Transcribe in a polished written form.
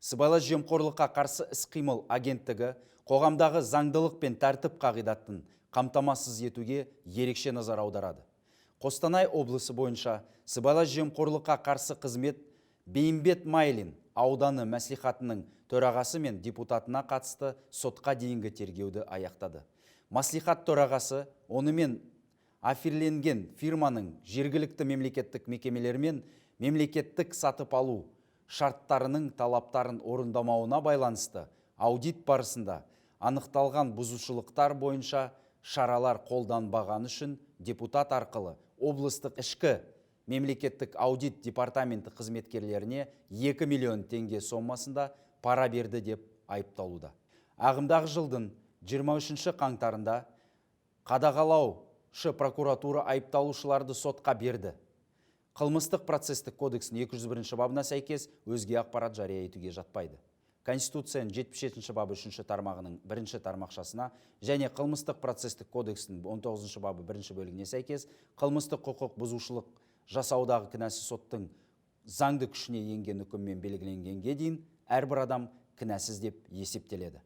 Сыбайлас жемқорлыққа қарсы іс-қимыл агенттігі қоғамдағы заңдылық пен тәртіп қағидатын қамтамасыз етуге ерекше назар аударады. Қостанай облысы бойынша сыбайлас жемқорлыққа қарсы қызмет Бейімбет Майлин ауданы мәслихатының төрағасы мен депутатына қатысты сотқа дейінгі тергеуді аяқтады. Мәслихат төрағасы онымен аферленген фирманың жергілікті мемлекеттік мекемелермен мемлекеттік сатып алу шарттарының талаптарын орындамауына байланысты аудит барысында анықталған бұзушылықтар бойынша шаралар қолданбағаны үшін депутат арқылы облыстық ішкі мемлекеттік аудит департаменті қызметкерлеріне 2 миллион теңге сомасында пара берді деп айыпталуда. Ағымдағы жылдың 23 қаңтарында қадағалаушы прокуратура айыпталушыларды сотқа берді. Қылмыстық процестік кодексінің 201 бабына сәйкес өзге ақпарат жария етуге жатпайды. Конституцияның 77 бабы 3 тармағының 1 тармақшасына және Қылмыстық процестік кодексінің 19 бабы 1 бөлігіне сәйкес қылмыстық құқық бұзушылық жасаудағы кінәсі соттың заңды күшіне енген үкіммен белгіленгенге дейін әрбір адам кінәсіз деп есептеледі.